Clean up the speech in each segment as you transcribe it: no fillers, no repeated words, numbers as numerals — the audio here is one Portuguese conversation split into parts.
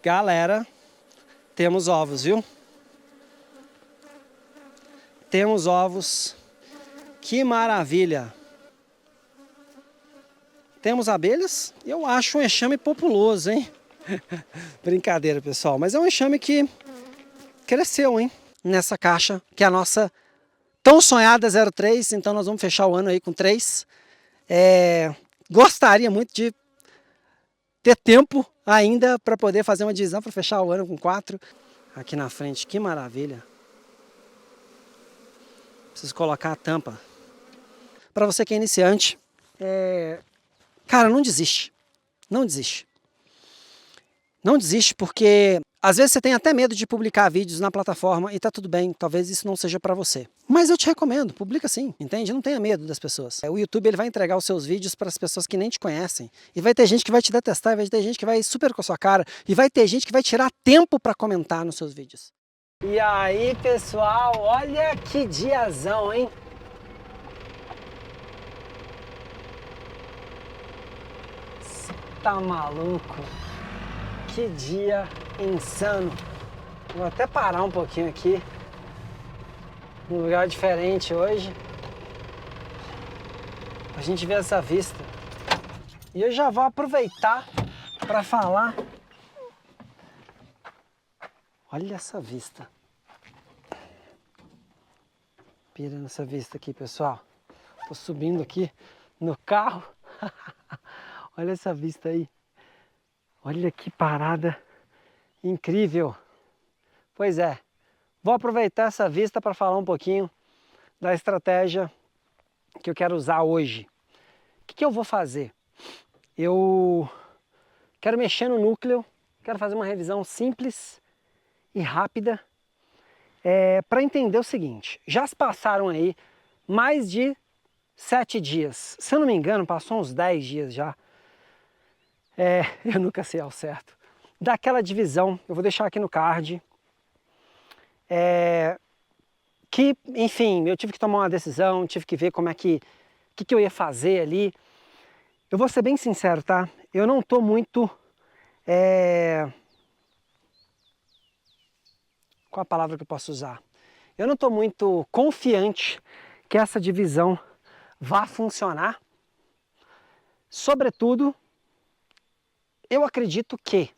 Galera, temos ovos, viu? Temos ovos. Que maravilha! Temos abelhas. Eu acho um enxame populoso, hein? Brincadeira, pessoal. Mas é um enxame que cresceu, hein? Nessa caixa, que é a nossa tão sonhada 03. Então nós vamos fechar o ano aí com 3. Gostaria muito de ter tempo ainda para poder fazer uma divisão para fechar o ano com 4. Aqui na frente, que maravilha. Preciso colocar a tampa. Para você que é iniciante, cara, não desiste. Não desiste. Não desiste porque às vezes você tem até medo de publicar vídeos na plataforma e tá tudo bem, talvez isso não seja para você. Mas eu te recomendo, publica sim, entende? Não tenha medo das pessoas. O YouTube ele vai entregar os seus vídeos para as pessoas que nem te conhecem. E vai ter gente que vai te detestar, e vai ter gente que vai super com a sua cara, e vai ter gente que vai tirar tempo para comentar nos seus vídeos. E aí, pessoal, olha que diazão, hein? Tá maluco? Que dia insano. Vou até parar um pouquinho aqui. Num lugar diferente hoje. Pra gente ver essa vista. E eu já vou aproveitar para falar. Olha essa vista. Pira nessa vista aqui, pessoal. Tô subindo aqui no carro. Olha essa vista aí. Olha que parada incrível. Pois é, vou aproveitar essa vista para falar um pouquinho da estratégia que eu quero usar hoje. O que eu vou fazer? Eu quero mexer no núcleo, quero fazer uma revisão simples e rápida para entender o seguinte. Já se passaram aí mais de 7 dias. Se eu não me engano, passou uns 10 dias já. Eu nunca sei ao certo. Daquela divisão, eu vou deixar aqui no card. Que, enfim, eu tive que tomar uma decisão, tive que ver como é que eu ia fazer ali. Eu vou ser bem sincero, tá? Eu não tô muito... Qual a palavra que eu posso usar? Eu não tô muito confiante que essa divisão vá funcionar. Sobretudo, eu acredito que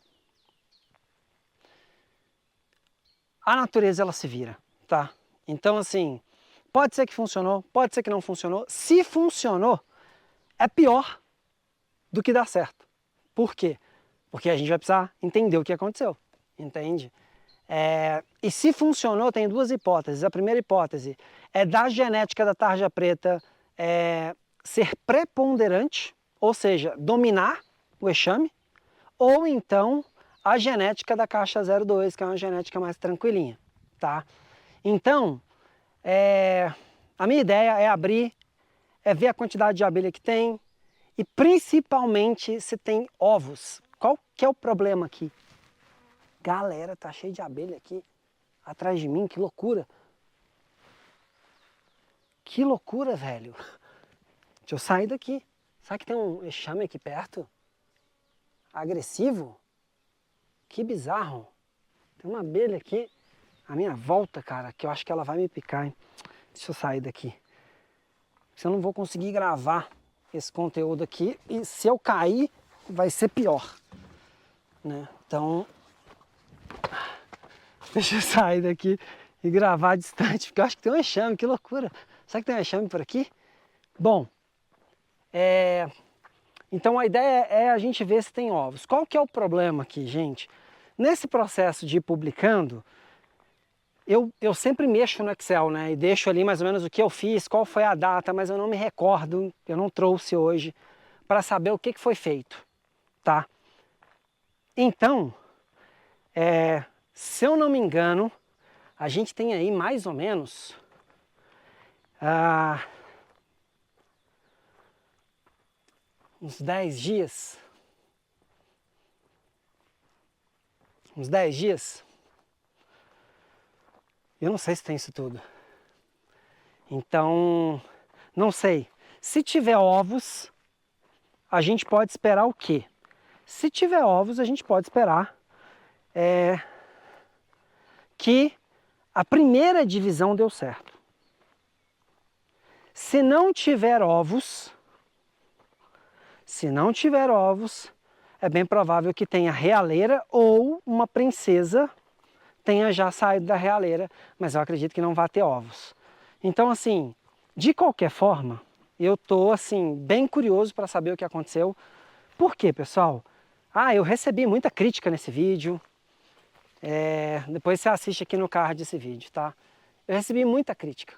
a natureza ela se vira, tá? Então assim, pode ser que funcionou, pode ser que não funcionou. Se funcionou, é pior do que dar certo. Por quê? Porque a gente vai precisar entender o que aconteceu, entende? E se funcionou, tem duas hipóteses. A primeira hipótese é da genética da tarja preta ser preponderante, ou seja, dominar o enxame, ou então a genética da caixa 02, que é uma genética mais tranquilinha, tá? Então, a minha ideia é abrir, ver a quantidade de abelha que tem e principalmente se tem ovos. Qual que é o problema aqui? Galera, tá cheio de abelha aqui atrás de mim, que loucura. Que loucura, velho. Deixa eu sair daqui. Será que tem um enxame aqui perto? Agressivo? Que bizarro. Tem uma abelha aqui à minha volta, cara, que eu acho que ela vai me picar, hein? Deixa eu sair daqui. Se eu não vou conseguir gravar esse conteúdo aqui e se eu cair, vai ser pior, né? Então, deixa eu sair daqui e gravar distante, porque eu acho que tem um enxame, que loucura. Será que tem um enxame por aqui? Bom, então a ideia é a gente ver se tem ovos. Qual que é o problema aqui, gente? Nesse processo de ir publicando, eu sempre mexo no Excel, né? E deixo ali mais ou menos o que eu fiz, qual foi a data, mas eu não me recordo, eu não trouxe hoje para saber o que foi feito, tá? Então, se eu não me engano, a gente tem aí mais ou menos uns 10 dias. Uns 10 dias. Eu não sei se tem isso tudo. Então, não sei. Se tiver ovos, a gente pode esperar o quê? Se tiver ovos, a gente pode esperar que a primeira divisão deu certo. Se não tiver ovos, é bem provável que tenha realeira ou uma princesa tenha já saído da realeira, mas eu acredito que não vai ter ovos. Então, assim, de qualquer forma, eu tô assim bem curioso para saber o que aconteceu. Por quê, pessoal? Eu recebi muita crítica nesse vídeo. Depois você assiste aqui no card desse vídeo, tá? Eu recebi muita crítica,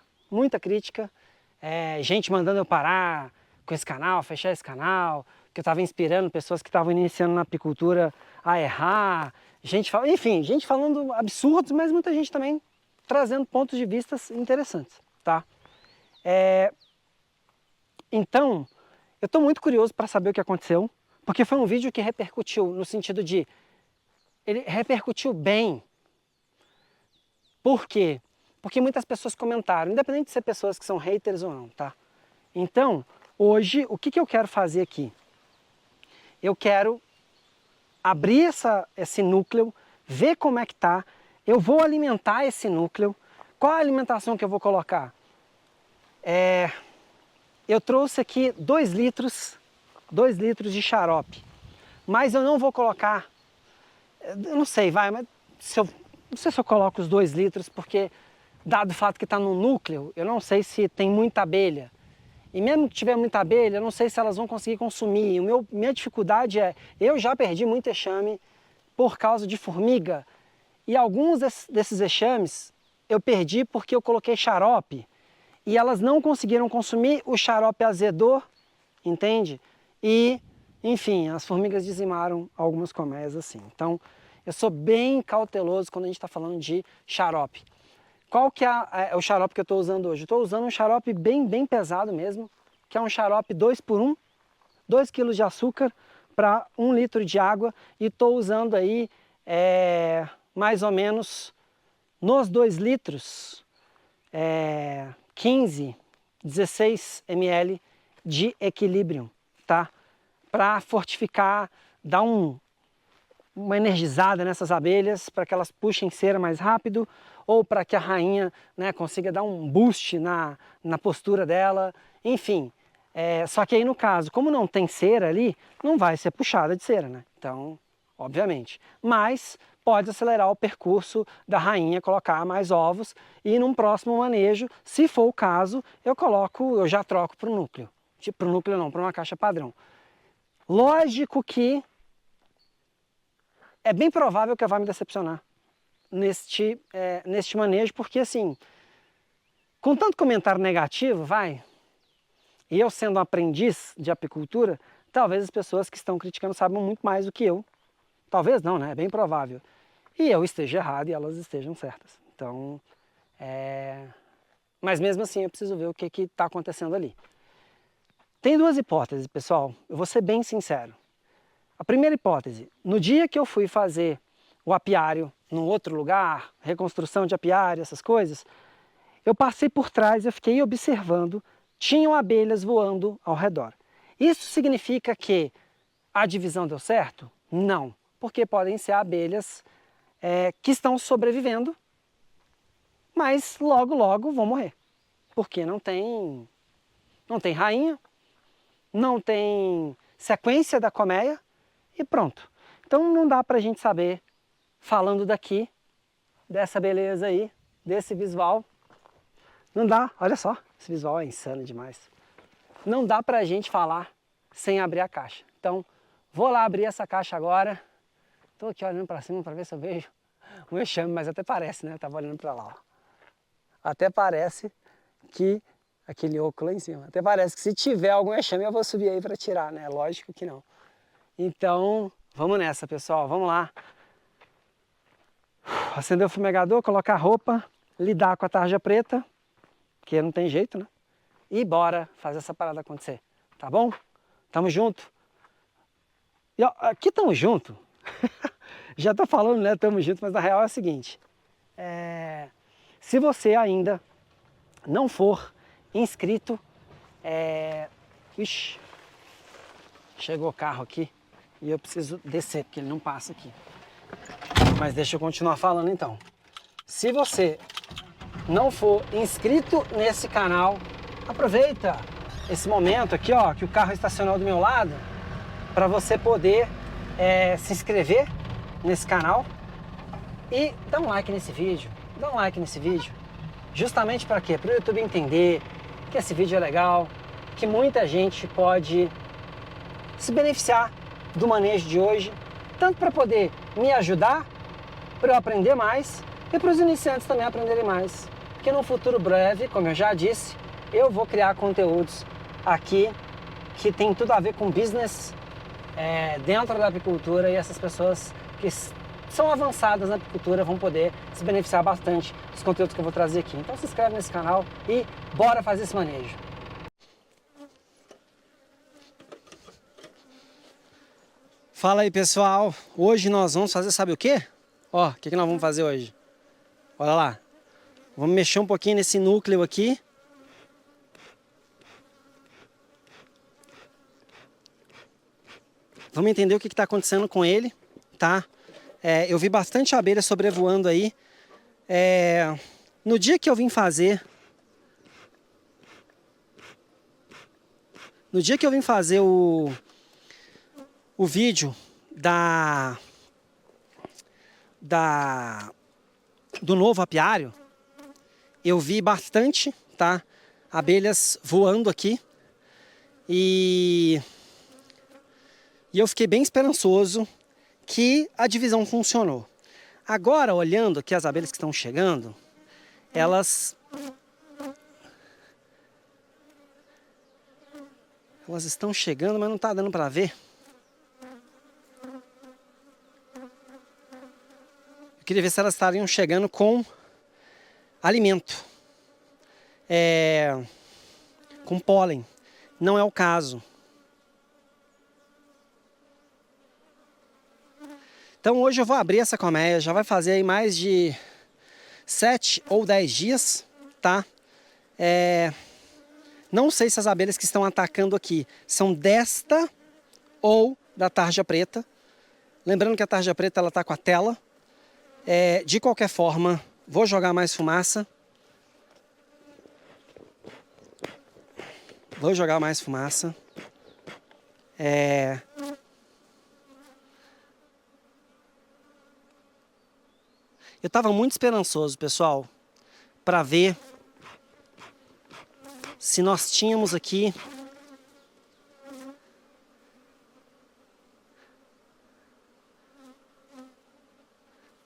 gente mandando eu parar com esse canal, fechar esse canal, que eu estava inspirando pessoas que estavam iniciando na apicultura a errar, enfim, gente falando absurdos, mas muita gente também trazendo pontos de vista interessantes, tá? Então, eu estou muito curioso para saber o que aconteceu, porque foi um vídeo que repercutiu no sentido de, ele repercutiu bem. Por quê? Porque muitas pessoas comentaram, independente de ser pessoas que são haters ou não, tá? Então, hoje, o que eu quero fazer aqui? Eu quero abrir esse núcleo, ver como é que tá, eu vou alimentar esse núcleo. Qual a alimentação que eu vou colocar? Eu trouxe aqui 2 litros de xarope, mas eu não vou colocar, eu não sei, mas não sei se eu coloco os 2 litros, porque dado o fato que está no núcleo, eu não sei se tem muita abelha. E mesmo que tiver muita abelha, eu não sei se elas vão conseguir consumir. Minha dificuldade eu já perdi muito enxame por causa de formiga. E alguns desses enxames eu perdi porque eu coloquei xarope e elas não conseguiram consumir, o xarope azedou, entende? E, enfim, as formigas dizimaram algumas colmeias assim. Então, eu sou bem cauteloso quando a gente está falando de xarope. Qual que é o xarope que eu estou usando hoje? Estou usando um xarope bem pesado mesmo, que é um xarope 2x1, 2 kg de açúcar para 1 litro de água, e estou usando aí mais ou menos nos 2 litros 15, 16 ml de Equilibrium, tá? Para fortificar, dar uma energizada nessas abelhas, para que elas puxem cera mais rápido, ou para que a rainha, né, consiga dar um boost na postura dela, enfim. Só que aí no caso, como não tem cera ali, não vai ser puxada de cera, né? Então, obviamente. Mas pode acelerar o percurso da rainha, colocar mais ovos, e num próximo manejo, se for o caso, eu já troco para o núcleo. Para o núcleo não, para uma caixa padrão. Lógico que é bem provável que ela vai me decepcionar neste manejo, porque assim, com tanto comentário negativo, e eu sendo um aprendiz de apicultura, talvez as pessoas que estão criticando saibam muito mais do que eu. Talvez não, né? É bem provável. E eu esteja errado e elas estejam certas. Então, mas mesmo assim eu preciso ver o que está acontecendo ali. Tem 2 hipóteses, pessoal. Eu vou ser bem sincero. A primeira hipótese, no dia que eu fui fazer o apiário num outro lugar, reconstrução de apiário, essas coisas, eu passei por trás, eu fiquei observando, tinham abelhas voando ao redor. Isso significa que a divisão deu certo? Não, porque podem ser abelhas que estão sobrevivendo, mas logo vão morrer, porque não tem rainha, não tem sequência da colmeia e pronto. Então não dá para a gente saber, falando daqui, dessa beleza aí, desse visual, não dá, olha só, esse visual é insano demais. Não dá pra gente falar sem abrir a caixa. Então, vou lá abrir essa caixa agora. Tô aqui olhando pra cima pra ver se eu vejo um enxame, mas até parece, né? Eu tava olhando pra lá, ó. Até parece que aquele oco lá em cima, até parece que se tiver algum enxame eu vou subir aí pra tirar, né? Lógico que não. Então, vamos nessa, pessoal, vamos lá. Acender o fumegador, colocar a roupa, lidar com a tarja preta, porque não tem jeito, né? E bora fazer essa parada acontecer, tá bom? Tamo junto. E ó, aqui tamo junto. Já tô falando, né? Tamo junto, mas na real é o seguinte. Se você ainda não for inscrito, Ixi, chegou o carro aqui e eu preciso descer, porque ele não passa aqui. Mas deixa eu continuar falando então. Se você não for inscrito nesse canal, aproveita esse momento aqui, ó, que o carro estacionou do meu lado, para você poder se inscrever nesse canal e dar um like nesse vídeo. Dá um like nesse vídeo. Justamente para quê? Para o YouTube entender que esse vídeo é legal, que muita gente pode se beneficiar do manejo de hoje, tanto para poder me ajudar, para eu aprender mais e para os iniciantes também aprenderem mais. Porque no futuro breve, como eu já disse, eu vou criar conteúdos aqui que tem tudo a ver com business dentro da apicultura, e essas pessoas que são avançadas na apicultura vão poder se beneficiar bastante dos conteúdos que eu vou trazer aqui. Então se inscreve nesse canal e bora fazer esse manejo. Fala aí, pessoal, hoje nós vamos fazer, sabe o quê? Ó, o que nós vamos fazer hoje? Olha lá, vamos mexer um pouquinho nesse núcleo aqui. Vamos entender o que está acontecendo com ele, tá? Eu vi bastante abelha sobrevoando aí. No dia que eu vim fazer... No dia que eu vim fazer o vídeo do novo apiário, eu vi bastante, tá? Abelhas voando aqui. E eu fiquei bem esperançoso que a divisão funcionou. Agora, olhando aqui as abelhas que estão chegando, elas estão chegando, mas não está dando para ver. Eu queria ver se elas estariam chegando com alimento, com pólen. Não é o caso. Então hoje eu vou abrir essa colmeia, já vai fazer aí mais de 7 ou 10 dias, tá? Não sei se as abelhas que estão atacando aqui são desta ou da tarja preta. Lembrando que a tarja preta ela tá com a tela. De qualquer forma, vou jogar mais fumaça. Vou jogar mais fumaça. Eu estava muito esperançoso, pessoal, para ver se nós tínhamos aqui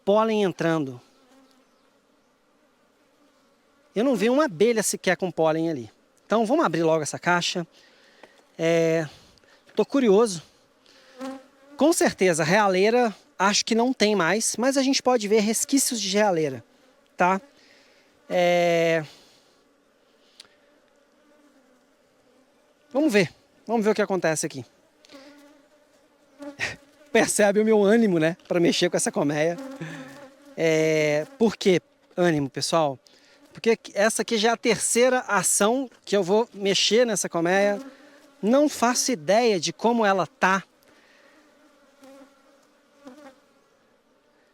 pólen entrando. Eu não vi uma abelha sequer com pólen ali. Então vamos abrir logo essa caixa. Tô curioso. Com certeza, realeira acho que não tem mais, mas a gente pode ver resquícios de realeira, tá? Vamos ver o que acontece aqui. Percebe o meu ânimo, né, para mexer com essa colmeia. Por que ânimo, pessoal? Porque essa aqui já é a terceira ação que eu vou mexer nessa colmeia. Não faço ideia de como ela tá.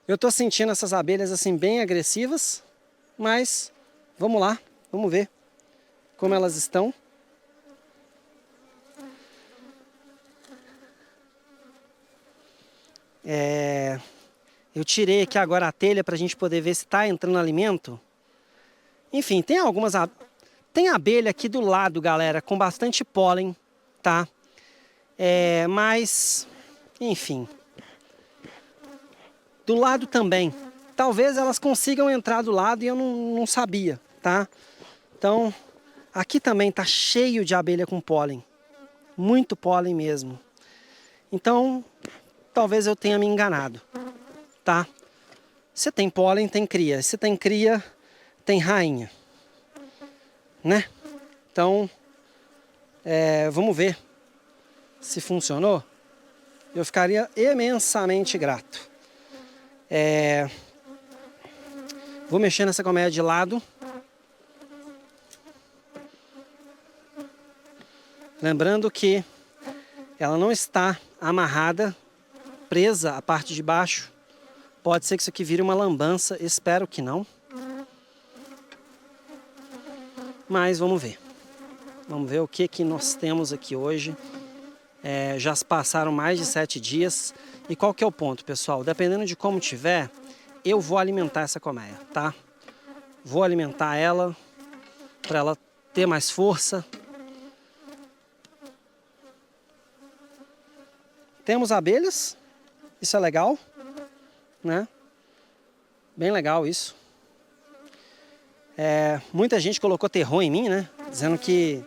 Eu tô sentindo essas abelhas assim bem agressivas, mas vamos lá, vamos ver como elas estão. Eu tirei aqui agora a telha para a gente poder ver se está entrando alimento. Enfim, tem algumas... Tem abelha aqui do lado, galera, com bastante pólen, tá? Mas, enfim. Do lado também. Talvez elas consigam entrar do lado e eu não sabia, tá? Então, aqui também tá cheio de abelha com pólen. Muito pólen mesmo. Então, talvez eu tenha me enganado, tá? Se tem pólen, tem cria. Se tem cria, tem rainha, né? Então, vamos ver se funcionou. Eu ficaria imensamente grato. Vou mexer nessa colmeia de lado. Lembrando que ela não está amarrada, presa a parte de baixo Pode ser que isso aqui vire uma lambança, espero que não. Mas vamos ver. Vamos ver o que nós temos aqui hoje. Já se passaram mais de 7 dias. E qual que é o ponto, pessoal? Dependendo de como tiver, eu vou alimentar essa colmeia, tá? Vou alimentar ela para ela ter mais força. Temos abelhas, isso é legal, né? Bem legal isso. Muita gente colocou terror em mim, né? Dizendo que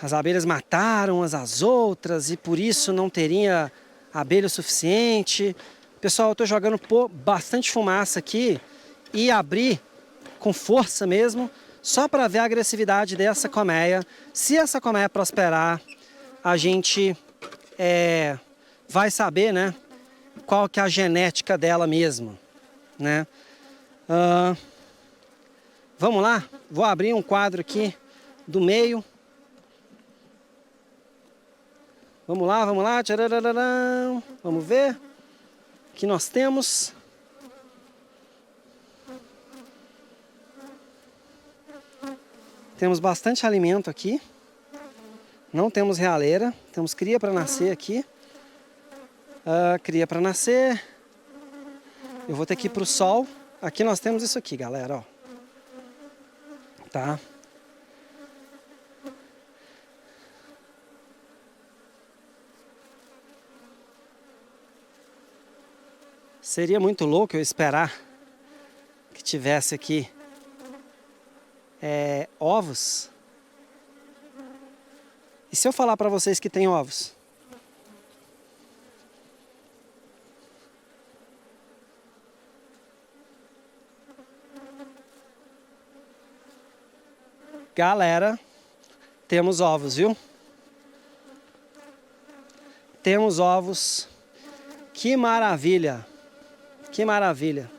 as abelhas mataram umas às outras e por isso não teria abelha o suficiente. Pessoal, eu estou jogando bastante fumaça aqui e abrir com força mesmo, só para ver a agressividade dessa colmeia. Se essa colmeia prosperar, a gente vai saber, né, qual que é a genética dela mesmo, né? Vamos lá? Vou abrir um quadro aqui do meio. Vamos lá, vamos lá. Tcharararã. Vamos ver o que nós temos. Temos bastante alimento aqui. Não temos realeira. Temos cria para nascer aqui. Cria para nascer. Eu vou ter que ir para o sol. Aqui nós temos isso aqui, galera, ó. Tá? Seria muito louco eu esperar que tivesse aqui ovos. E se eu falar para vocês que tem ovos? Galera, temos ovos, viu? Temos ovos. Que maravilha! Que maravilha!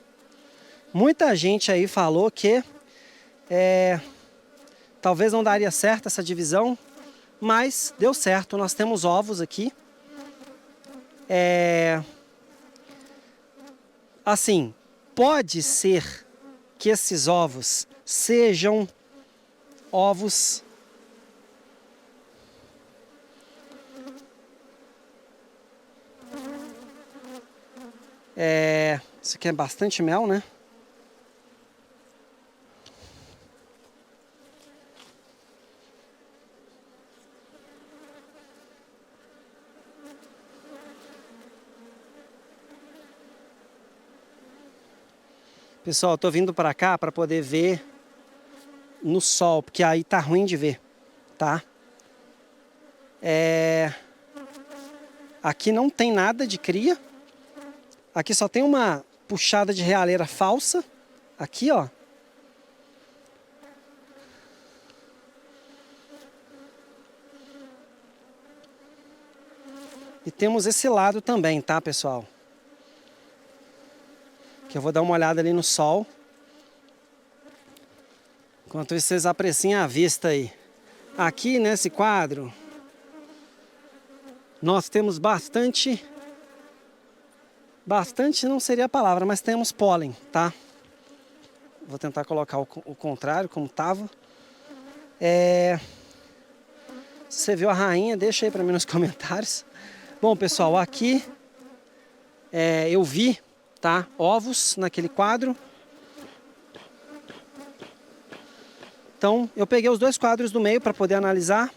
Muita gente aí falou que talvez não daria certo essa divisão, mas deu certo. Nós temos ovos aqui. Assim, pode ser que esses ovos sejam ovos isso aqui é bastante mel, né? Pessoal, eu tô vindo para cá para poder ver no sol, porque aí tá ruim de ver, tá? Aqui não tem nada de cria. Aqui só tem uma puxada de realeira falsa. Aqui, ó. E temos esse lado também, tá, pessoal? Que eu vou dar uma olhada ali no sol. Enquanto isso, vocês apreciem a vista aí. Aqui nesse quadro, nós temos bastante não seria a palavra, mas temos pólen, tá? Vou tentar colocar o contrário, como tava. Se você viu a rainha, deixa aí para mim nos comentários. Bom, pessoal, aqui eu vi, tá, ovos naquele quadro. Então, eu peguei os dois quadros do meio para poder analisar.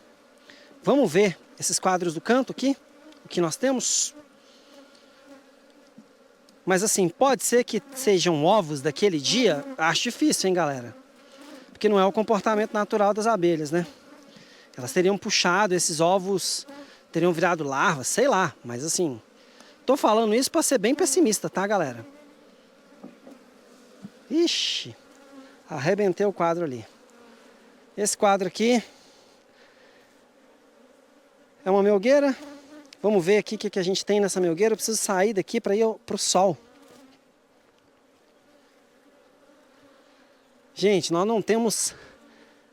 Vamos ver esses quadros do canto aqui, o que nós temos. Mas assim, pode ser que sejam ovos daquele dia? Acho difícil, hein, galera? Porque não é o comportamento natural das abelhas, né? Elas teriam puxado, esses ovos teriam virado larvas, sei lá. Mas assim, tô falando isso para ser bem pessimista, tá, galera? Ixi, arrebentei o quadro ali. Esse quadro aqui é uma melgueira. Vamos ver aqui o que a gente tem nessa melgueira. Eu preciso sair daqui para ir para o sol. Gente, nós não temos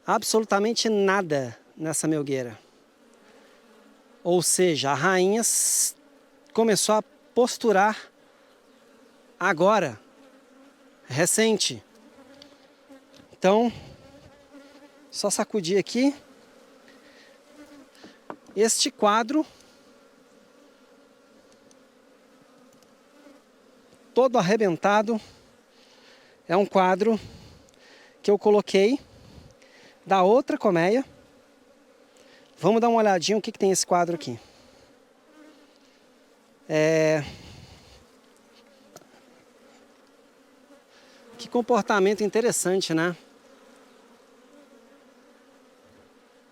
absolutamente nada nessa melgueira. Ou seja, a rainha começou a posturar agora, recente. Então, só sacudir aqui. Este quadro, todo arrebentado, é um quadro que eu coloquei da outra colmeia. Vamos dar uma olhadinha o que tem esse quadro aqui. Que comportamento interessante, né?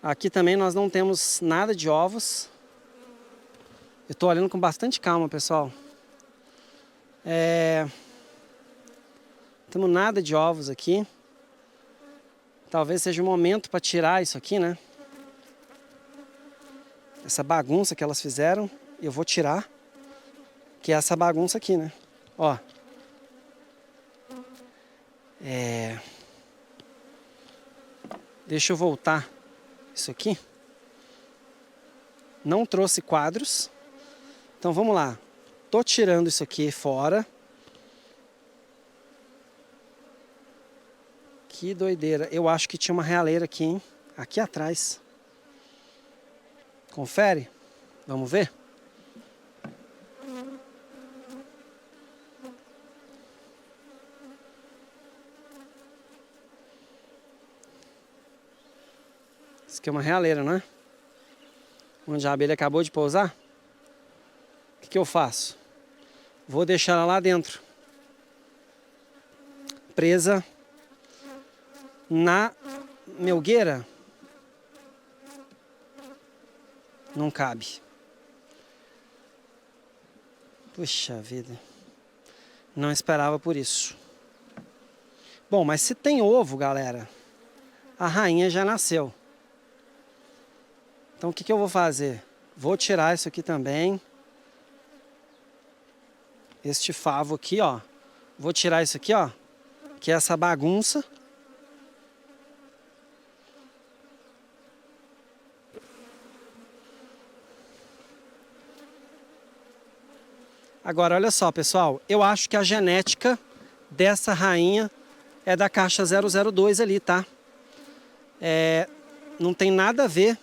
Aqui também nós não temos nada de ovos. Eu estou olhando com bastante calma, pessoal. Não temos nada de ovos aqui. Talvez seja o momento para tirar isso aqui, né? Essa bagunça que elas fizeram, eu vou tirar. Que é essa bagunça aqui, né? Ó. Deixa eu voltar isso aqui. Não trouxe quadros. Então vamos lá. Tô tirando isso aqui fora. Que doideira. Eu acho que tinha uma realeira aqui, hein? Aqui atrás. Confere. Vamos ver? Isso aqui é uma realeira, não é? Onde a abelha acabou de pousar. O que eu faço? Vou deixar ela lá dentro. Presa na melgueira. Não cabe. Puxa vida. Não esperava por isso. Bom, mas se tem ovo, galera, a rainha já nasceu. Então o que eu vou fazer? Vou tirar isso aqui também. Este favo aqui, ó. Vou tirar isso aqui, ó. Que é essa bagunça. Agora, olha só, pessoal. Eu acho que a genética dessa rainha é da caixa 002 ali, tá? Não tem nada a ver.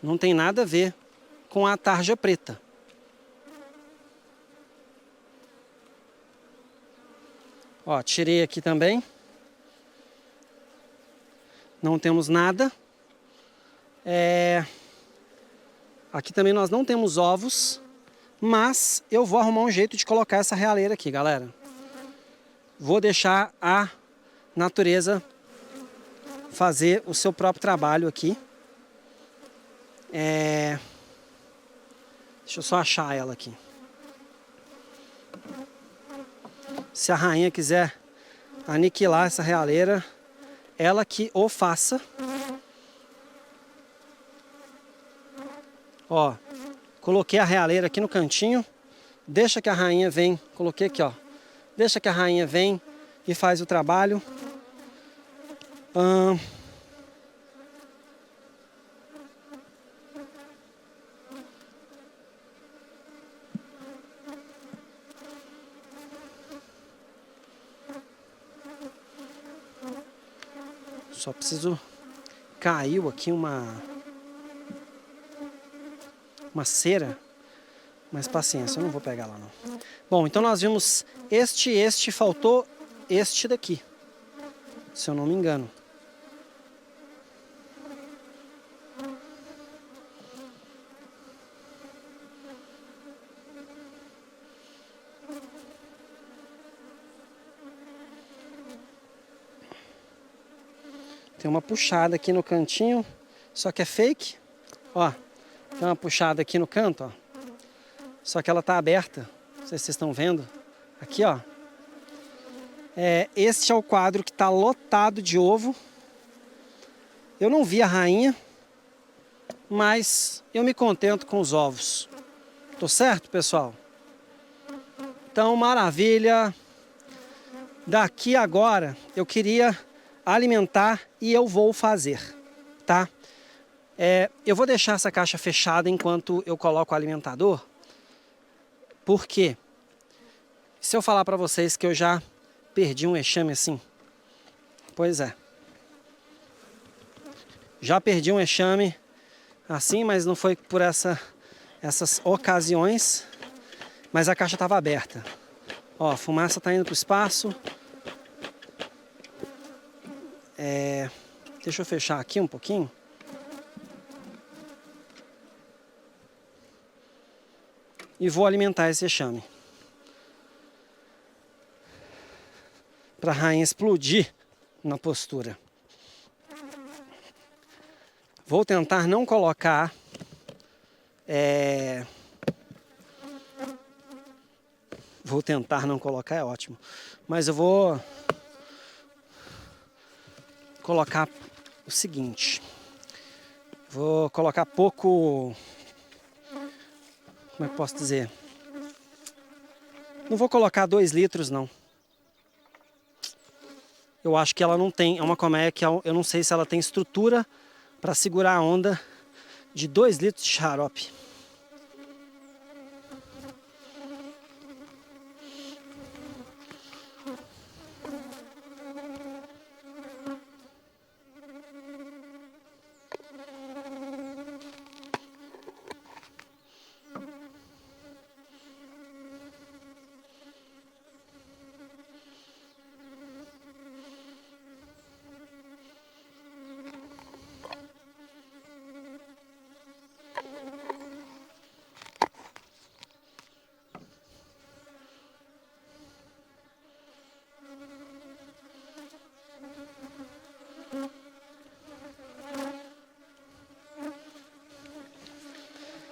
Não tem nada a ver com a tarja preta. Ó, tirei aqui também. Não temos nada. Aqui também nós não temos ovos. Mas eu vou arrumar um jeito de colocar essa realeira aqui, galera. Vou deixar a natureza fazer o seu próprio trabalho aqui. Deixa eu só achar ela aqui. Se a rainha quiser aniquilar essa realeira, ela que o faça. Ó, coloquei a realeira aqui no cantinho. Deixa que a rainha vem. Coloquei aqui, ó. Deixa que a rainha vem e faz o trabalho. Só preciso... Caiu aqui uma cera. Mas paciência, eu não vou pegar lá não. Bom, então nós vimos este, faltou este daqui. Se eu não me engano. Tem uma puxada aqui no cantinho, só que é fake. Ó, tem uma puxada aqui no canto, ó. Só que ela tá aberta. Não sei se vocês estão vendo. Aqui, ó. Este é o quadro que tá lotado de ovo. Eu não vi a rainha, mas eu me contento com os ovos. Tô certo, pessoal? Então, maravilha. Daqui agora, eu queria alimentar e eu vou fazer, tá? Eu vou deixar essa caixa fechada enquanto eu coloco o alimentador, porque se eu falar para vocês que eu já perdi um enxame assim, pois é, já perdi um enxame assim, mas não foi por essas ocasiões, mas a caixa estava aberta. Ó, a fumaça está indo para o espaço. Deixa eu fechar aqui um pouquinho. E vou alimentar esse enxame. Para a rainha explodir na postura. Vou tentar não colocar Vou tentar não colocar, é ótimo. Mas eu vou colocar o seguinte. Vou colocar pouco... Como é que posso dizer? Não vou colocar 2 litros, não. Eu acho que ela não tem... É uma colmeia que eu não sei se ela tem estrutura para segurar a onda de 2 litros de xarope.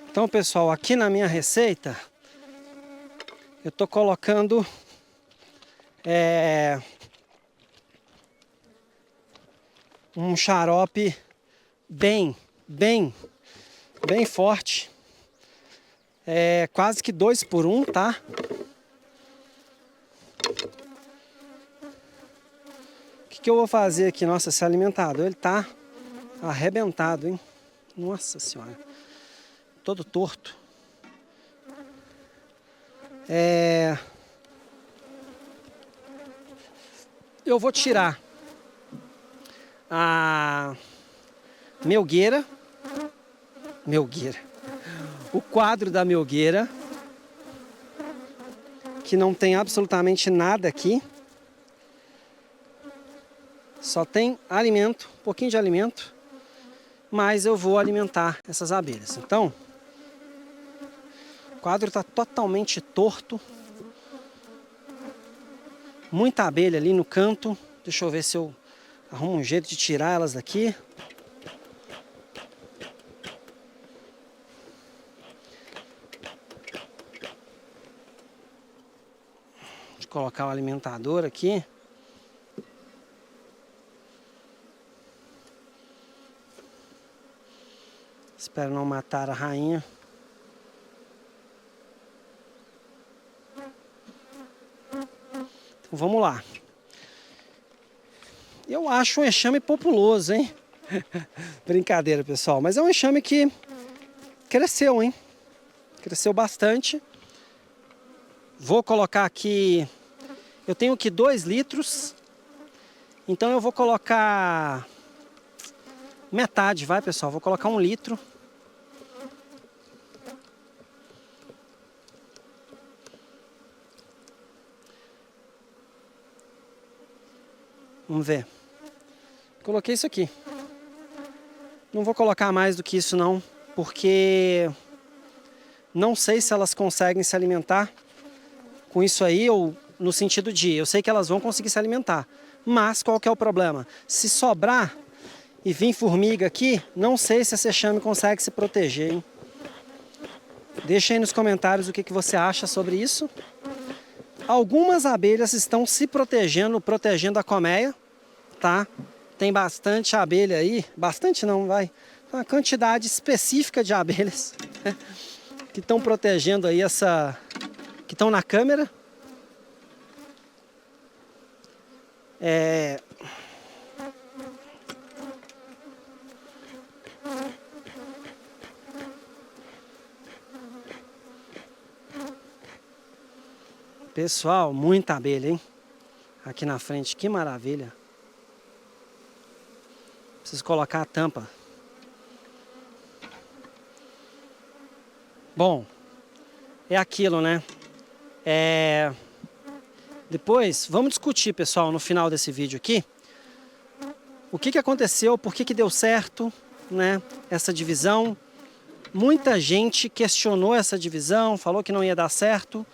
Então, pessoal, aqui na minha receita, eu tô colocando um xarope bem forte. Quase que 2 por 1, tá? O que eu vou fazer aqui? Nossa, esse alimentador, ele tá arrebentado, hein? Nossa senhora. Todo torto. Eu vou tirar a melgueira, o quadro da melgueira, que não tem absolutamente nada aqui, só tem alimento, um pouquinho de alimento, mas eu vou alimentar essas abelhas. Então, o quadro está totalmente torto, muita abelha ali no canto. Deixa eu ver se eu arrumo um jeito de tirar elas daqui. Vou colocar o alimentador aqui. Espero não matar a rainha. Então vamos lá. Eu acho um enxame populoso, hein? Brincadeira, pessoal. Mas é um enxame que cresceu, hein? Cresceu bastante. Vou colocar aqui... Eu tenho aqui 2 litros. Então eu vou colocar... metade, vai, pessoal. Vou colocar 1 litro. Vamos ver. Coloquei isso aqui. Não vou colocar mais do que isso não, porque não sei se elas conseguem se alimentar com isso aí, ou no sentido de, eu sei que elas vão conseguir se alimentar, mas qual que é o problema? Se sobrar e vir formiga aqui, não sei se esse enxame consegue se proteger, hein? Deixa aí nos comentários o que você acha sobre isso. Algumas abelhas estão se protegendo a colmeia, tá? Tem bastante abelha aí, bastante não, vai, uma quantidade específica de abelhas que estão protegendo aí que estão na câmera. Pessoal, muita abelha, hein? Aqui na frente, que maravilha. Preciso colocar a tampa. Bom, é aquilo, né? Depois, vamos discutir, pessoal, no final desse vídeo aqui, o que aconteceu, por que deu certo, né? Essa divisão. Muita gente questionou essa divisão, falou que não ia dar certo.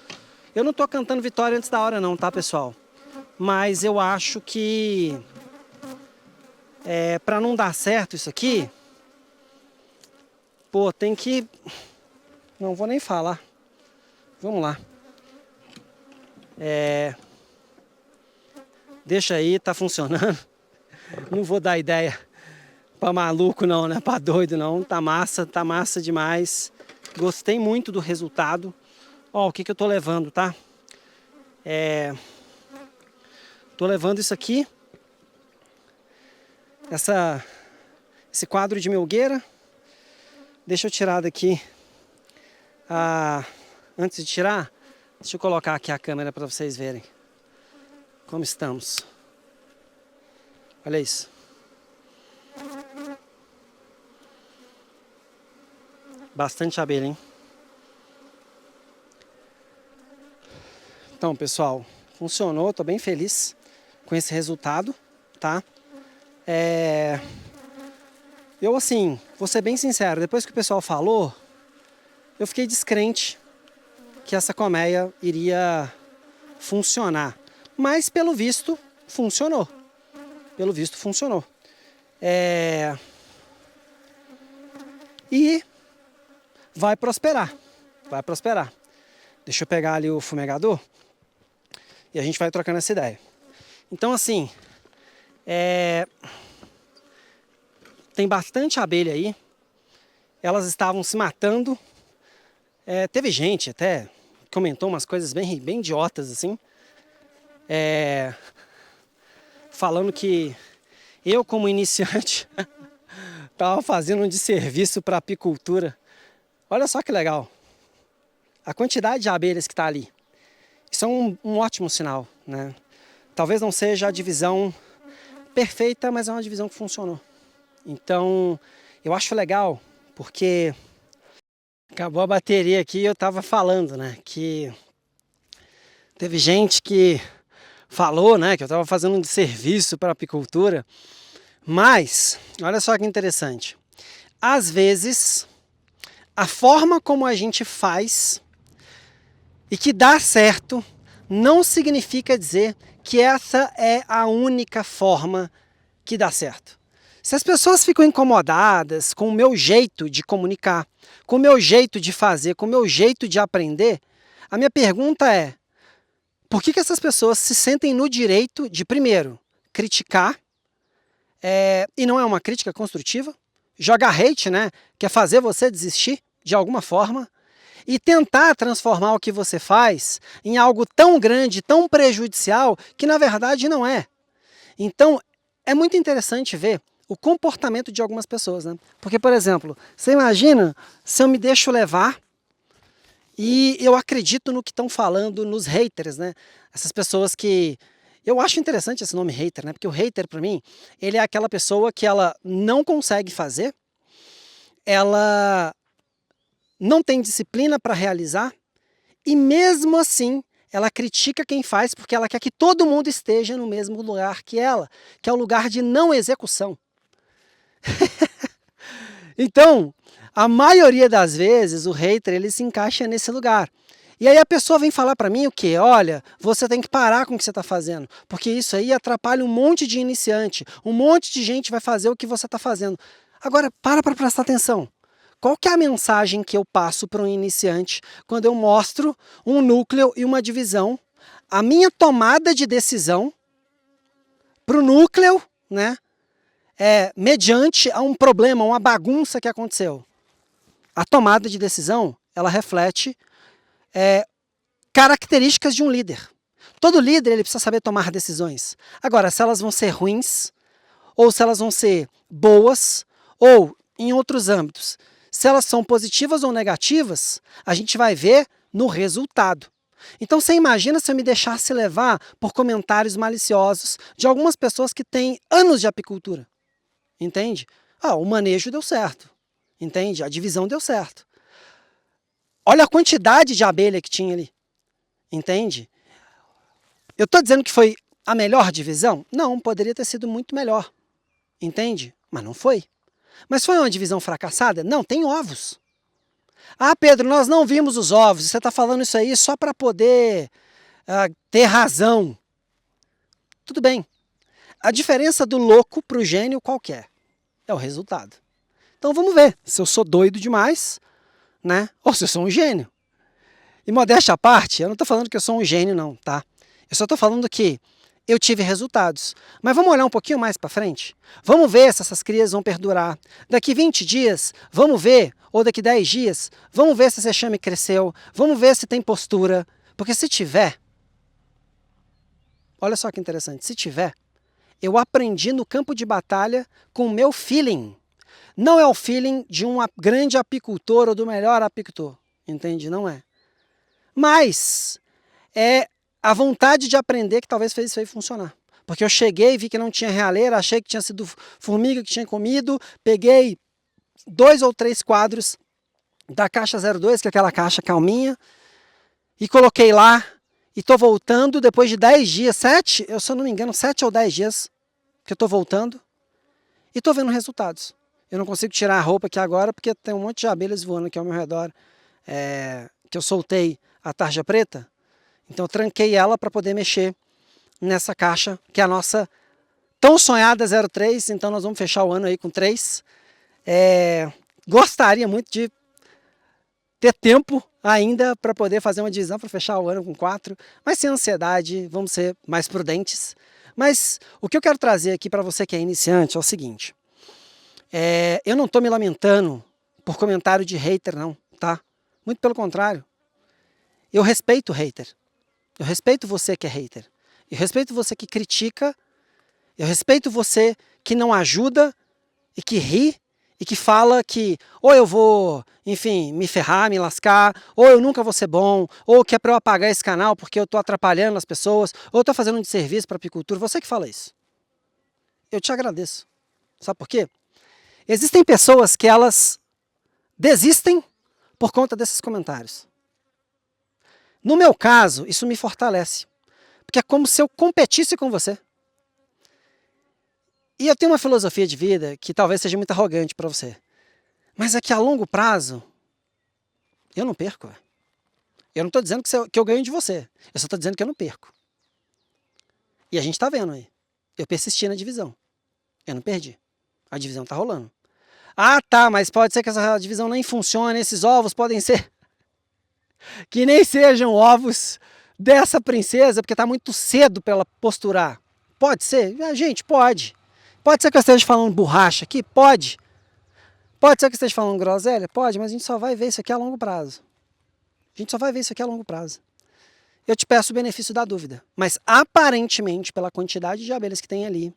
Eu não estou cantando vitória antes da hora não, tá, pessoal? Mas eu acho que para não dar certo isso aqui, pô, tem que... Não vou nem falar. Vamos lá. Deixa aí, tá funcionando. Não vou dar ideia pra maluco não, né? Pra doido não. Tá massa demais. Gostei muito do resultado. Ó, o que eu tô levando, tá? Tô levando isso aqui. Esse quadro de melgueira. Deixa eu tirar daqui. Antes de tirar, deixa eu colocar aqui a câmera para vocês verem como estamos. Olha isso. Bastante abelha, hein? Então, pessoal, funcionou, tô bem feliz com esse resultado, tá? Eu, assim, vou ser bem sincero, depois que o pessoal falou, eu fiquei descrente que essa colmeia iria funcionar. Mas, pelo visto, funcionou. Pelo visto, funcionou. E vai prosperar. Vai prosperar. Deixa eu pegar ali o fumegador e a gente vai trocando essa ideia. Então, assim, tem bastante abelha aí. Elas estavam se matando. Teve gente até que comentou umas coisas bem idiotas, assim. Falando que eu, como iniciante, estava fazendo um desserviço para a apicultura. Olha só que legal. A quantidade de abelhas que está ali. Isso é um ótimo sinal, né? Talvez não seja a divisão perfeita, mas é uma divisão que funcionou. Então, eu acho legal, porque acabou a bateria aqui e eu estava falando, né? Que teve gente que falou, né? Que eu estava fazendo um desserviço para a apicultura. Mas, olha só que interessante. Às vezes, a forma como a gente faz e que dá certo não significa dizer que essa é a única forma que dá certo. Se as pessoas ficam incomodadas com o meu jeito de comunicar, com o meu jeito de fazer, com o meu jeito de aprender, a minha pergunta é: por que essas pessoas se sentem no direito de, primeiro, criticar, e não é uma crítica construtiva, jogar hate, né, que é fazer você desistir de alguma forma, e tentar transformar o que você faz em algo tão grande, tão prejudicial, que na verdade não é. Então, é muito interessante ver o comportamento de algumas pessoas, né? Porque, por exemplo, você imagina se eu me deixo levar e eu acredito no que estão falando nos haters, né? Essas pessoas que... Eu acho interessante esse nome hater, né? Porque o hater, para mim, ele é aquela pessoa que ela não consegue fazer, ela não tem disciplina para realizar e mesmo assim ela critica quem faz porque ela quer que todo mundo esteja no mesmo lugar que ela, que é o lugar de não execução. Então, a maioria das vezes o hater ele se encaixa nesse lugar. E aí a pessoa vem falar para mim o quê? Olha, você tem que parar com o que você está fazendo, porque isso aí atrapalha um monte de iniciante, um monte de gente vai fazer o que você está fazendo. Agora, para prestar atenção. Qual que é a mensagem que eu passo para um iniciante quando eu mostro um núcleo e uma divisão, a minha tomada de decisão para o núcleo, né, mediante a um problema, uma bagunça que aconteceu? A tomada de decisão, ela reflete características de um líder. Todo líder ele precisa saber tomar decisões. Agora, se elas vão ser ruins, ou se elas vão ser boas, ou em outros âmbitos, se elas são positivas ou negativas, a gente vai ver no resultado. Então você imagina se eu me deixasse levar por comentários maliciosos de algumas pessoas que têm anos de apicultura, entende? O manejo deu certo, entende? A divisão deu certo. Olha a quantidade de abelha que tinha ali, entende? Eu estou dizendo que foi a melhor divisão? Não, poderia ter sido muito melhor, entende? Mas não foi. Mas foi uma divisão fracassada? Não, tem ovos. Ah, Pedro, nós não vimos os ovos. Você está falando isso aí só para poder ter razão. Tudo bem. A diferença do louco para o gênio qual que é? É o resultado. Então vamos ver se eu sou doido demais, né? Ou se eu sou um gênio. E modéstia à parte, eu não estou falando que eu sou um gênio não, tá? Eu só estou falando que eu tive resultados. Mas vamos olhar um pouquinho mais para frente? Vamos ver se essas crias vão perdurar. Daqui 20 dias, vamos ver, ou daqui 10 dias, vamos ver se esse enxame cresceu, vamos ver se tem postura. Porque se tiver, olha só que interessante, se tiver, eu aprendi no campo de batalha com o meu feeling. Não é o feeling de um grande apicultor ou do melhor apicultor, entende? Não é. Mas é a vontade de aprender que talvez fez isso aí funcionar. Porque eu cheguei, vi que não tinha realeira, achei que tinha sido formiga que tinha comido, peguei 2 ou 3 quadros da caixa 02, que é aquela caixa calminha, e coloquei lá, e estou voltando depois de 10 dias, 7, eu se eu não me engano, 7 ou 10 dias que eu estou voltando, e estou vendo resultados. Eu não consigo tirar a roupa aqui agora, porque tem um monte de abelhas voando aqui ao meu redor, que eu soltei a tarja preta, então eu tranquei ela para poder mexer nessa caixa, que é a nossa tão sonhada 03, então nós vamos fechar o ano aí com 3. Gostaria muito de ter tempo ainda para poder fazer uma divisão para fechar o ano com 4, mas sem ansiedade, vamos ser mais prudentes. Mas o que eu quero trazer aqui para você que é iniciante é o seguinte, eu não estou me lamentando por comentário de hater não, tá? Muito pelo contrário, eu respeito o hater. Eu respeito você que é hater. Eu respeito você que critica. Eu respeito você que não ajuda e que ri e que fala que ou eu vou, enfim, me ferrar, me lascar, ou eu nunca vou ser bom, ou que é para eu apagar esse canal porque eu estou atrapalhando as pessoas, ou eu estou fazendo um desserviço para a apicultura. Você que fala isso. Eu te agradeço. Sabe por quê? Existem pessoas que elas desistem por conta desses comentários. No meu caso, isso me fortalece, porque é como se eu competisse com você. E eu tenho uma filosofia de vida que talvez seja muito arrogante para você, mas é que a longo prazo, eu não perco. Eu não estou dizendo que eu ganho de você, eu só estou dizendo que eu não perco. E a gente está vendo aí, eu persisti na divisão, eu não perdi, a divisão está rolando. Ah tá, mas pode ser que essa divisão nem funcione, esses ovos podem ser que nem sejam ovos dessa princesa, porque está muito cedo para ela posturar. Pode ser? Gente, pode. Pode ser que eu esteja falando borracha aqui? Pode. Pode ser que eu esteja falando groselha? Pode, mas a gente só vai ver isso aqui a longo prazo. A gente só vai ver isso aqui a longo prazo. Eu te peço o benefício da dúvida, mas aparentemente, pela quantidade de abelhas que tem ali,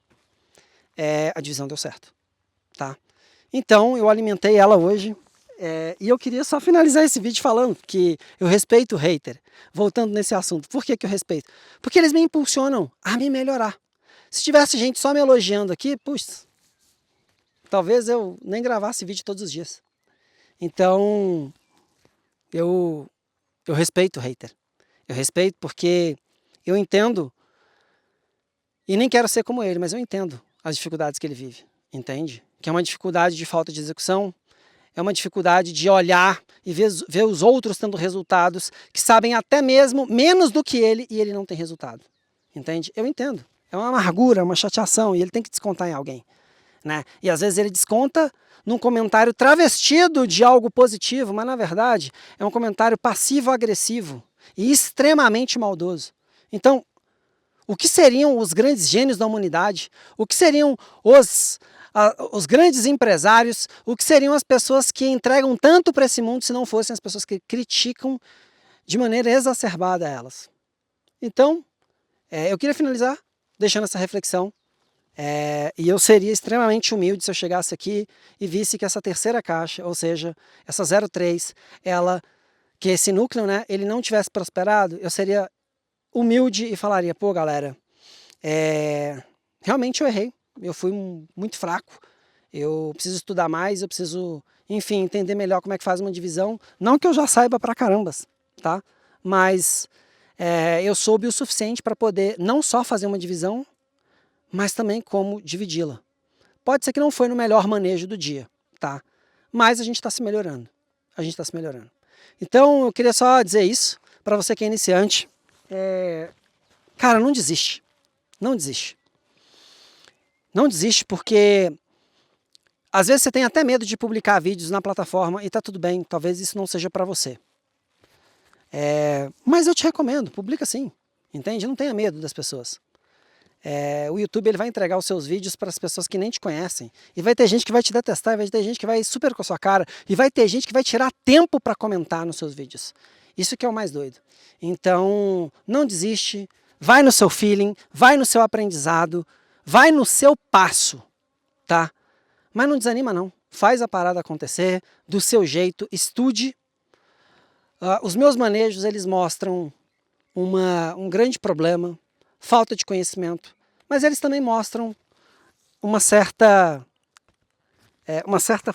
a divisão deu certo. Tá? Então, eu alimentei ela hoje. E eu queria só finalizar esse vídeo falando que eu respeito o hater. Voltando nesse assunto, por que eu respeito? Porque eles me impulsionam a me melhorar. Se tivesse gente só me elogiando aqui, puxa, talvez eu nem gravasse vídeo todos os dias. Então, eu respeito o hater. Eu respeito porque eu entendo, e nem quero ser como ele, mas eu entendo as dificuldades que ele vive, entende? Que é uma dificuldade de falta de execução, é uma dificuldade de olhar e ver os outros tendo resultados que sabem até mesmo menos do que ele e ele não tem resultado. Entende? Eu entendo. É uma amargura, uma chateação e ele tem que descontar em alguém. Né? E às vezes ele desconta num comentário travestido de algo positivo, mas na verdade é um comentário passivo-agressivo e extremamente maldoso. Então, o que seriam os grandes gênios da humanidade? O que seriam os grandes empresários, o que seriam as pessoas que entregam tanto para esse mundo se não fossem as pessoas que criticam de maneira exacerbada elas? Então, eu queria finalizar deixando essa reflexão, e eu seria extremamente humilde se eu chegasse aqui e visse que essa terceira caixa, ou seja, essa 03, ela que esse núcleo, né, ele não tivesse prosperado, eu seria humilde e falaria, pô galera, realmente eu errei, eu fui muito fraco, eu preciso estudar mais, eu preciso, enfim, entender melhor como é que faz uma divisão, não que eu já saiba pra carambas, tá? Mas eu soube o suficiente para poder não só fazer uma divisão, mas também como dividi-la. Pode ser que não foi no melhor manejo do dia, tá? Mas a gente está se melhorando, a gente está se melhorando. Então eu queria só dizer isso, para você que é iniciante, cara, não desiste, não desiste. Não desiste porque às vezes você tem até medo de publicar vídeos na plataforma e tá tudo bem, talvez isso não seja para você. Mas eu te recomendo, publica sim, entende? Não tenha medo das pessoas. O YouTube ele vai entregar os seus vídeos para as pessoas que nem te conhecem. E vai ter gente que vai te detestar, e vai ter gente que vai super com a sua cara, e vai ter gente que vai tirar tempo para comentar nos seus vídeos. Isso que é o mais doido. Então, não desiste, vai no seu feeling, vai no seu aprendizado, vai no seu passo, tá? Mas não desanima não, faz a parada acontecer, do seu jeito, estude. Os meus manejos, eles mostram um grande problema, falta de conhecimento, mas eles também mostram uma certa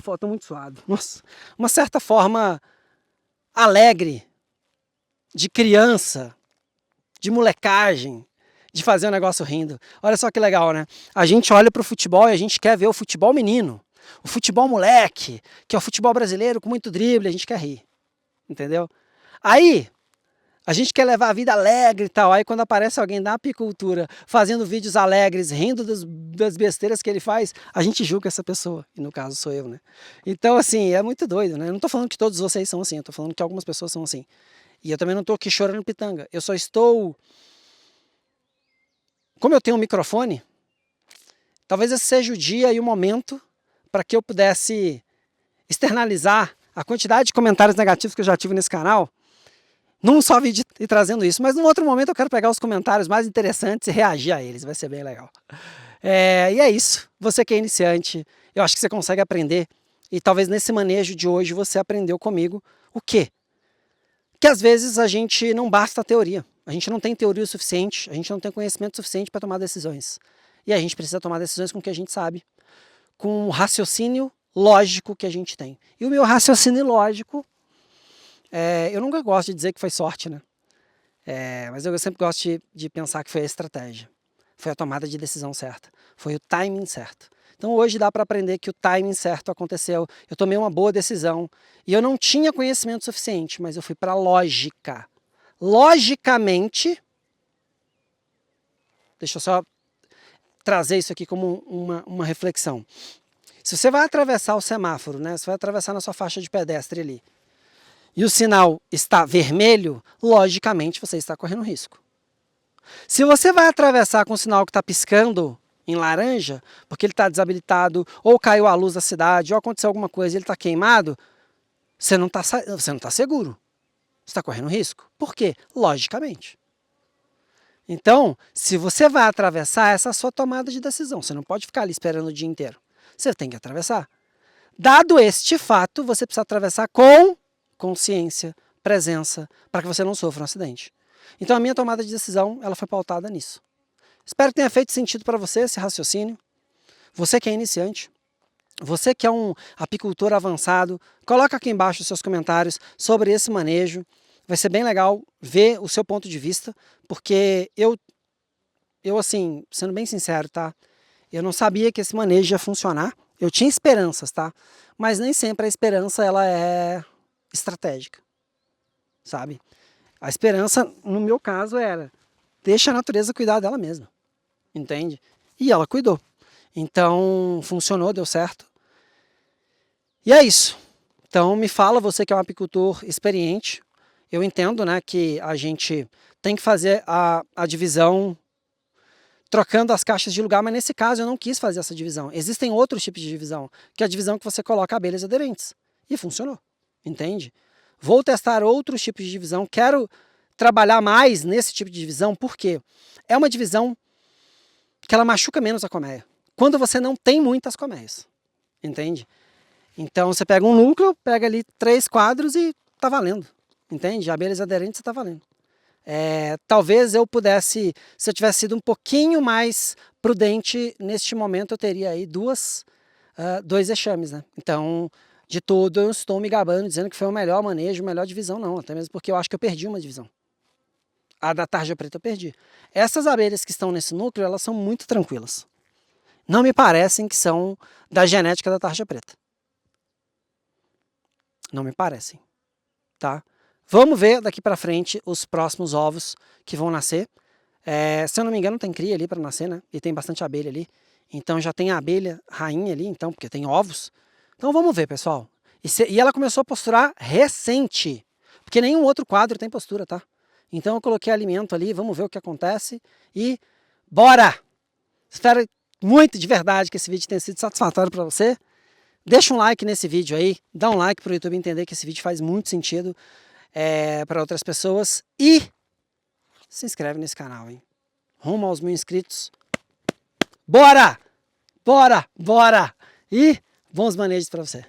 forma, muito suado, nossa, uma certa forma alegre, de criança, de molecagem, de fazer o negócio rindo. Olha só que legal, né? A gente olha para o futebol e a gente quer ver o futebol menino, o futebol moleque, que é o futebol brasileiro com muito drible, a gente quer rir, entendeu? Aí, a gente quer levar a vida alegre e tal, aí quando aparece alguém da apicultura fazendo vídeos alegres, rindo das besteiras que ele faz, a gente julga essa pessoa, e no caso sou eu, né? Então assim, é muito doido, né? Eu não tô falando que todos vocês são assim, eu tô falando que algumas pessoas são assim. E eu também não tô aqui chorando pitanga, eu só estou... Como eu tenho um microfone, talvez esse seja o dia e o momento para que eu pudesse externalizar a quantidade de comentários negativos que eu já tive nesse canal, num só vídeo e trazendo isso, mas num outro momento eu quero pegar os comentários mais interessantes e reagir a eles, vai ser bem legal. E é isso, você que é iniciante, eu acho que você consegue aprender, e talvez nesse manejo de hoje você aprendeu comigo o quê? Que às vezes a gente não basta a teoria, a gente não tem teoria o suficiente, a gente não tem conhecimento suficiente para tomar decisões. E a gente precisa tomar decisões com o que a gente sabe, com o raciocínio lógico que a gente tem. E o meu raciocínio lógico, eu nunca gosto de dizer que foi sorte, né? Mas eu sempre gosto de pensar que foi a estratégia, foi a tomada de decisão certa, foi o timing certo. Então hoje dá para aprender que o timing certo aconteceu, eu tomei uma boa decisão e eu não tinha conhecimento suficiente, mas eu fui para a lógica. Logicamente, deixa eu só trazer isso aqui como uma reflexão. Se você vai atravessar o semáforo, né? Você vai atravessar na sua faixa de pedestre ali, e o sinal está vermelho, logicamente você está correndo risco. Se você vai atravessar com o sinal que está piscando em laranja, porque ele está desabilitado, ou caiu a luz da cidade, ou aconteceu alguma coisa e ele está queimado, você não está seguro. Você está correndo risco. Por quê? Logicamente. Então, se você vai atravessar, essa é a sua tomada de decisão. Você não pode ficar ali esperando o dia inteiro. Você tem que atravessar. Dado este fato, você precisa atravessar com consciência, presença, para que você não sofra um acidente. Então a minha tomada de decisão, ela foi pautada nisso. Espero que tenha feito sentido para você esse raciocínio. Você que é iniciante, você que é um apicultor avançado, coloca aqui embaixo os seus comentários sobre esse manejo. Vai ser bem legal ver o seu ponto de vista, porque eu assim, sendo bem sincero, tá? Eu não sabia que esse manejo ia funcionar. Eu tinha esperanças, tá? Mas nem sempre a esperança ela é estratégica, sabe? A esperança, no meu caso, era deixa a natureza cuidar dela mesma, entende? E ela cuidou. Então, funcionou, deu certo. E é isso. Então, me fala, você que é um apicultor experiente, eu entendo, né, que a gente tem que fazer a divisão trocando as caixas de lugar, mas nesse caso eu não quis fazer essa divisão. Existem outros tipos de divisão, que é a divisão que você coloca abelhas aderentes. E funcionou, entende? Vou testar outros tipos de divisão, quero trabalhar mais nesse tipo de divisão, porque é uma divisão que ela machuca menos a colmeia, quando você não tem muitas colmeias, entende? Então você pega um núcleo, pega ali 3 quadros e tá valendo. entende? Abelhas aderentes está valendo. Talvez eu pudesse, se eu tivesse sido um pouquinho mais prudente, neste momento eu teria aí dois enxames, né? Então, de todo, eu estou me gabando, dizendo que foi o melhor manejo, a melhor divisão, não. Até mesmo porque eu acho que eu perdi uma divisão. A da tarja preta eu perdi. Essas abelhas que estão nesse núcleo, elas são muito tranquilas. Não me parecem que são da genética da tarja preta. Não me parecem, tá? Vamos ver daqui para frente os próximos ovos que vão nascer. Se eu não me engano, tem cria ali para nascer, né? E tem bastante abelha ali. Então já tem a abelha rainha ali, então, porque tem ovos. Então vamos ver, pessoal. E ela começou a posturar recente, porque nenhum outro quadro tem postura, tá? Então eu coloquei alimento ali, vamos ver o que acontece e bora! Espero muito de verdade que esse vídeo tenha sido satisfatório para você. Deixa um like nesse vídeo aí, dá um like para o YouTube entender que esse vídeo faz muito sentido para outras pessoas e se inscreve nesse canal, hein? Rumo aos 1000 inscritos. Bora! Bora! Bora! E bons manejos para você.